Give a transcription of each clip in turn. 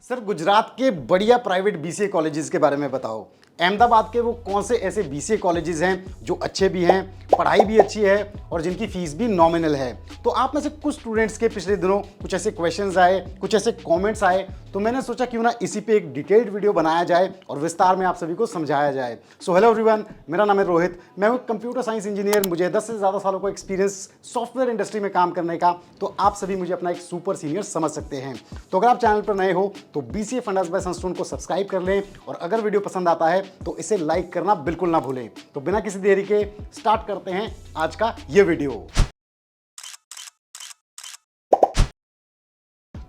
Sir, Gujarat के बढ़िया private BCA colleges के बारे में बताओ। अहमदाबाद के वो कौन से ऐसे बीसीए कॉलेजेस हैं जो अच्छे भी हैं, पढ़ाई भी अच्छी है और जिनकी फीस भी नॉमिनल है। तो आप में से कुछ स्टूडेंट्स के पिछले दिनों कुछ ऐसे क्वेश्चंस आए, कुछ ऐसे कमेंट्स आए, तो मैंने सोचा क्यों ना इसी पे एक डिटेल्ड वीडियो बनाया जाए और विस्तार में आप सभी को समझाया जाए। सो हेलो एवरीवन, मेरा नाम है रोहित। मैं हूं कंप्यूटर साइंस इंजीनियर। मुझे 10 से ज़्यादा सालों का एक्सपीरियंस सॉफ्टवेयर इंडस्ट्री में काम करने का, तो आप सभी मुझे अपना एक सुपर सीनियर समझ सकते हैं। तो अगर आप चैनल पर नए हो तो बीसीए फंडास बाय सनस्टोन को सब्सक्राइब कर लें और अगर वीडियो पसंद आता है तो इसे लाइक करना बिल्कुल ना भूलें। तो बिना किसी देरी के स्टार्ट करते हैं आज का ये वीडियो।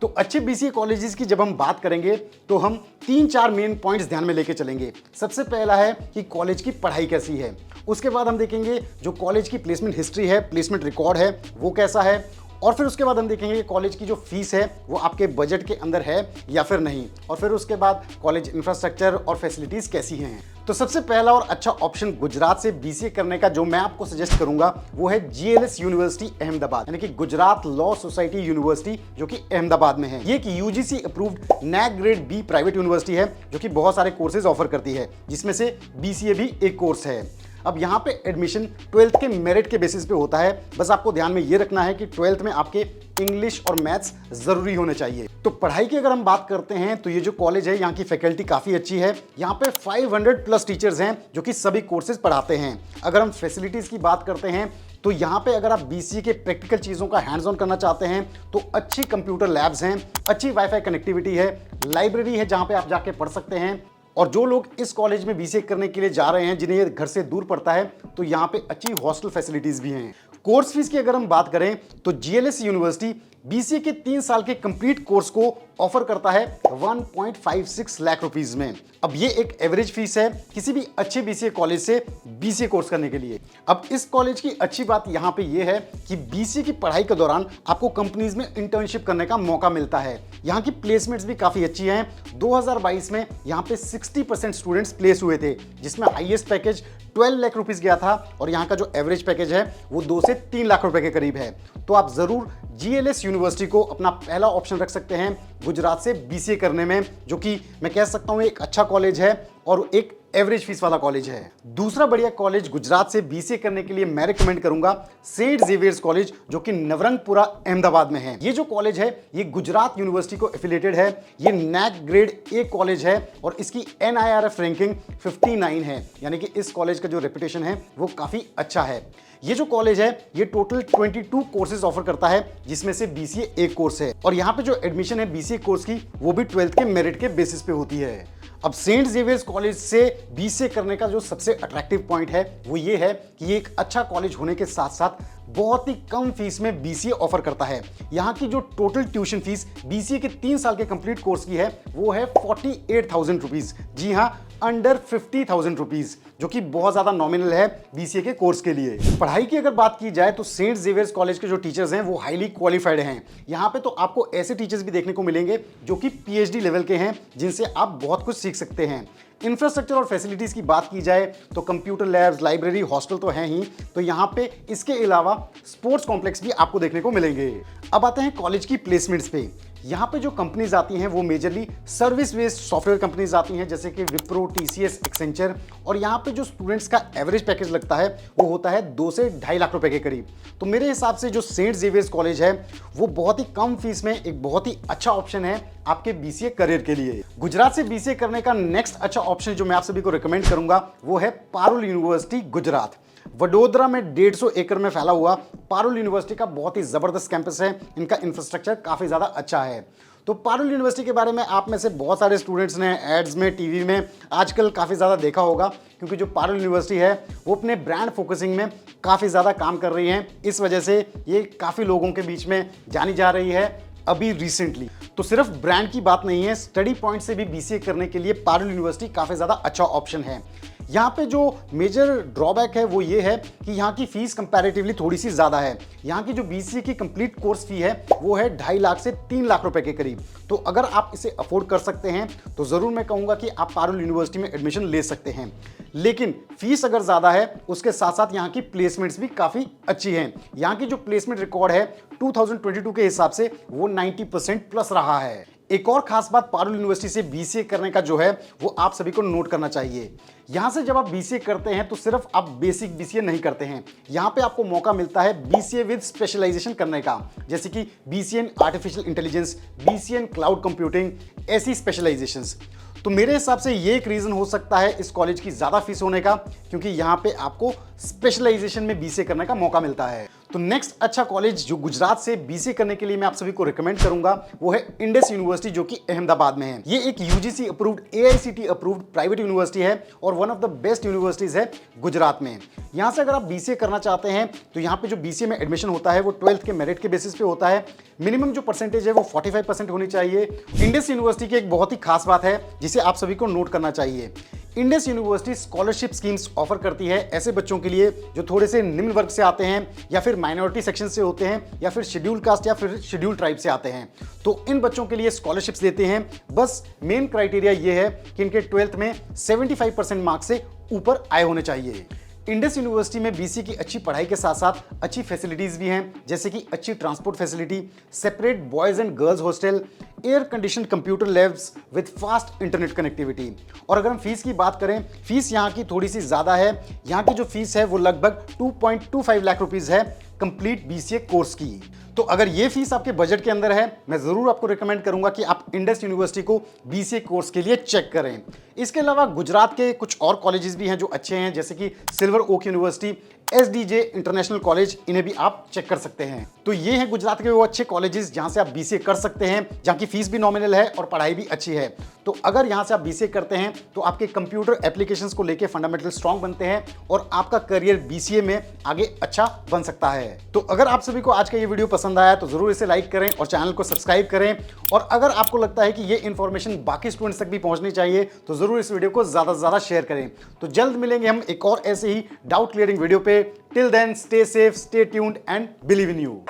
तो अच्छे बीसीए कॉलेजेस की जब हम बात करेंगे तो हम 3-4 मेन पॉइंट्स ध्यान में लेके चलेंगे। सबसे पहला है कि कॉलेज की पढ़ाई कैसी है। उसके बाद हम देखेंगे जो कॉलेज की प्लेसमेंट हिस्ट्री है, प्लेसमेंट रिकॉर्ड है, वो कैसा है। और फिर उसके बाद हम देखेंगे कॉलेज की जो फीस है वो आपके बजट के अंदर है या फिर नहीं। और फिर उसके बाद कॉलेज इंफ्रास्ट्रक्चर और फैसिलिटीज कैसी हैं। तो सबसे पहला और अच्छा ऑप्शन गुजरात से बीसीए करने का जो मैं आपको सजेस्ट करूंगा वो है जीएलएस यूनिवर्सिटी अहमदाबाद, यानी कि गुजरात लॉ सोसाइटी यूनिवर्सिटी, जो कि अहमदाबाद में है। ये एक UGC approved NAAC grade B private university है जो कि बहुत सारे कोर्सेज ऑफर करती है, जिसमें से बीसीए भी एक कोर्स है। अब यहाँ पे एडमिशन 12th के मेरिट के बेसिस पे होता है। बस आपको ध्यान में ये रखना है कि 12th में आपके इंग्लिश और मैथ्स जरूरी होने चाहिए। तो पढ़ाई की अगर हम बात करते हैं तो ये जो कॉलेज है यहाँ की फैकल्टी काफ़ी अच्छी है। यहाँ पे 500+ टीचर्स हैं जो कि सभी कोर्सेज पढ़ाते हैं। अगर हम फैसिलिटीज़ की बात करते हैं तो यहाँ पे अगर आप बीसीए के प्रैक्टिकल चीज़ों का हैंड्स ऑन करना चाहते हैं तो अच्छी कंप्यूटर लैब्स हैं, अच्छी वाईफाई कनेक्टिविटी है, लाइब्रेरी है जहाँ पे आप जाके पढ़ सकते हैं। और जो लोग इस कॉलेज में बीसीए करने के लिए जा रहे हैं, जिन्हें ये घर से दूर पड़ता है, तो यहाँ पे अच्छी हॉस्टल फैसिलिटीज भी हैं। कोर्स फीस की अगर हम बात करें तो जीएलएस यूनिवर्सिटी बीसीए के 3 साल के कंप्लीट कोर्स को ऑफर करता है 1.56 लाख रुपीस में। अब ये एक एवरेज फीस है किसी भी अच्छे बीसीए कॉलेज से बीसीए कोर्स करने के लिए। अब इस कॉलेज की अच्छी बात यहाँ पे ये है कि बीसीए की पढ़ाई के दौरान आपको कंपनीज में इंटर्नशिप करने का मौका मिलता है। यहाँ की प्लेसमेंट्स भी काफ़ी अच्छी हैं। 2022 में यहाँ पे 60% स्टूडेंट्स प्लेस हुए थे, जिसमें हाईएस्ट पैकेज 12 लाख रुपीस गया था और यहाँ का जो एवरेज पैकेज है वो 2 से 3 लाख रुपए के करीब है। तो आप जरूर जीएलएस यूनिवर्सिटी को अपना पहला ऑप्शन रख सकते हैं गुजरात से बीसीए करने में, जो कि मैं कह सकता हूँ एक अच्छा कॉलेज है और एक एवरेज फीस वाला कॉलेज है। दूसरा बढ़िया कॉलेज गुजरात से बीसीए करने के लिए मैं रिकमेंड करूंगा सेंट जेवियर्स कॉलेज, जो कि नवरंगपुरा अहमदाबाद में है। ये जो कॉलेज है ये गुजरात यूनिवर्सिटी को एफिलिएटेड है। ये नैक ग्रेड ए कॉलेज है और इसकी NIRF रैंकिंग 59 है, यानी कि इस कॉलेज का जो रेपुटेशन है वो काफी अच्छा है। ये जो कॉलेज है ये टोटल 22 कोर्सेज ऑफर करता है, जिसमें से बीसीए एक कोर्स है। और यहाँ पे जो एडमिशन है बीसीए कोर्स की वो भी 12th के मेरिट के बेसिस पे होती है। अब सेंट जेवियर्स कॉलेज से बीसीए करने का जो सबसे अट्रैक्टिव पॉइंट है वो ये है कि ये एक अच्छा कॉलेज होने के साथ साथ बहुत ही कम फीस में बीसीए ऑफर करता है। यहाँ की जो टोटल ट्यूशन फीस बीसीए के 3 साल के कंप्लीट कोर्स की है वो है 48,000 रुपीज। जी हाँ, अंडर 50,000 रुपीज, जो कि बहुत ज्यादा नॉमिनल है बीसीए के कोर्स के लिए। पढ़ाई की अगर बात की जाए तो सेंट जेवियर्स कॉलेज के जो टीचर्स हैं वो हाईली क्वालिफाइड हैं। यहाँ पे तो आपको ऐसे टीचर्स भी देखने को मिलेंगे जो कि पीएचडी लेवल के हैं, जिनसे आप बहुत कुछ सीख सकते हैं। इंफ्रास्ट्रक्चर और फैसिलिटीज़ की बात की जाए तो कंप्यूटर लैब्स, लाइब्रेरी, हॉस्टल तो हैं ही, तो यहाँ पे इसके अलावा स्पोर्ट्स कॉम्प्लेक्स भी आपको देखने को मिलेंगे। अब आते हैं कॉलेज की प्लेसमेंट्स पे। यहाँ पे जो कंपनीज आती हैं वो majorly service based software companies आती हैं, जैसे कि विप्रो, टीसीएस, एक्सेंचर। और यहाँ पे जो स्टूडेंट्स का एवरेज पैकेज लगता है वो होता है 2 से 2.5 लाख रुपए के करीब। तो मेरे हिसाब से जो सेंट जेवियर्स कॉलेज है वो बहुत ही कम फीस में एक बहुत ही अच्छा ऑप्शन है आपके बीसीए करियर के लिए। गुजरात से बीसीए करने का नेक्स्ट अच्छा ऑप्शन जो मैं आप सभी को रिकमेंड करूंगा वो है पारुल यूनिवर्सिटी गुजरात। वडोदरा में 150 एकड़ में फैला हुआ पारुल यूनिवर्सिटी का बहुत ही जबरदस्त कैंपस है। इनका इंफ्रास्ट्रक्चर काफी ज्यादा अच्छा है। तो पारुल यूनिवर्सिटी के बारे में आप में से बहुत सारे स्टूडेंट्स ने एड्स में, टीवी में आजकल काफ़ी ज़्यादा देखा होगा, क्योंकि जो पारुल यूनिवर्सिटी है वो अपने ब्रांड फोकसिंग में काफ़ी ज़्यादा काम कर रही है। इस वजह से ये काफ़ी लोगों के बीच में जानी जा रही है अभी रिसेंटली। तो सिर्फ ब्रांड की बात नहीं है, स्टडी पॉइंट से भी बीसीए करने के लिए पारुल यूनिवर्सिटी काफ़ी ज़्यादा अच्छा ऑप्शन है। यहाँ पे जो मेजर ड्रॉबैक है वो ये है कि यहाँ की फीस कंपैरेटिवली थोड़ी सी ज़्यादा है। यहाँ की जो बीसीए की कंप्लीट कोर्स फी है वो है 2.5 लाख से 3 लाख रुपए के करीब। तो अगर आप इसे अफोर्ड कर सकते हैं तो ज़रूर मैं कहूँगा कि आप पारुल यूनिवर्सिटी में एडमिशन ले सकते हैं। लेकिन फीस अगर ज़्यादा है उसके साथ साथ यहाँ की प्लेसमेंट्स भी काफ़ी अच्छी हैं। यहाँ की जो प्लेसमेंट रिकॉर्ड है 2022 के हिसाब से वो 90% प्लस रहा है। एक और खास बात पारुल यूनिवर्सिटी से बीसीए करने का जो है वो आप सभी को नोट करना चाहिए। यहां से जब आप बीसीए करते हैं तो सिर्फ आप बेसिक बीसीए नहीं करते हैं, यहां पे आपको मौका मिलता है बीसीए विद स्पेशलाइजेशन करने का, जैसे कि BCA in artificial intelligence, BCA in cloud computing, ऐसी स्पेशलाइजेशंस। तो मेरे हिसाब से ये एक रीजन हो सकता है इस कॉलेज की ज्यादा फीस होने का, क्योंकि यहां पे आपको स्पेशलाइजेशन में बीसीए करने का मौका मिलता है। तो नेक्स्ट अच्छा कॉलेज जो गुजरात से बीसीए करने के लिए मैं आप सभी को रिकमेंड करूंगा वो है इंडस यूनिवर्सिटी, जो कि अहमदाबाद में है। ये एक UGC approved, AICT approved private university है और one of the best universities है गुजरात में। यहां से अगर आप बीसीए करना चाहते हैं तो यहां पे जो बीसीए में एडमिशन होता है वो 12th के मेरिट के बेसिस पे होता है। मिनिमम जो परसेंटेज है वो 45% होनी चाहिए। इंडस यूनिवर्सिटी की एक बहुत ही खास बात है जिसे आप सभी को नोट करना चाहिए। Indus university scholarship schemes offer करती है ऐसे बच्चों के लिए जो थोड़े से निम्न वर्ग से आते हैं, या फिर माइनॉरिटी सेक्शन से होते हैं, या फिर शेड्यूल कास्ट या फिर शेड्यूल ट्राइब से आते हैं। तो इन बच्चों के लिए स्कॉलरशिप्स देते हैं। बस मेन क्राइटेरिया ये है कि इनके 12th में 75% मार्क्स से ऊपर आए होने चाहिए। इंडस यूनिवर्सिटी में बीसी की अच्छी पढ़ाई के साथ साथ अच्छी फैसिलिटीज भी हैं, जैसे कि अच्छी transport facility, separate boys and girls hostel, air condition computer labs with fast internet connectivity. और अगर हम फीस की बात करें, फीस यहाँ की थोड़ी सी ज़्यादा है। यहाँ की जो फीस है वो लगभग 2.25 लाख रुपीज़ है कंप्लीट बीसीए कोर्स की। तो अगर ये फीस आपके बजट के अंदर है, मैं ज़रूर आपको रिकमेंड करूंगा कि आप इंडस यूनिवर्सिटी को बीसीए कोर्स के लिए चेक करें। इसके अलावा गुजरात के कुछ और कॉलेजेस भी हैं जो अच्छे हैं, जैसे कि silver oak university, SDJ international college, इन्हें भी आप चेक कर सकते हैं। तो ये हैं गुजरात के वो अच्छे कॉलेजेस जहां से आप बीसीए कर सकते हैं, जहां की फीस भी नॉमिनल है और पढ़ाई भी अच्छी है। तो अगर यहां से आप बीसीए करते हैं तो आपके कंप्यूटर एप्लीकेशंस को लेके फंडामेंटल स्ट्रांग बनते हैं और आपका करियर बीसीए में आगे अच्छा बन सकता है। तो अगर आप सभी को आज का ये वीडियो पसंद आया तो जरूर इसे लाइक करें और चैनल को सब्सक्राइब करें। और अगर आपको लगता है कि ये इंफॉर्मेशन बाकी स्टूडेंट्स तक भी पहुंचनी चाहिए तो जरूर इस वीडियो को ज्यादा से ज्यादा शेयर करें। तो जल्द मिलेंगे हम एक और ऐसे ही डाउट क्लियरिंग वीडियो पे। Till then stay safe, stay tuned and believe in you.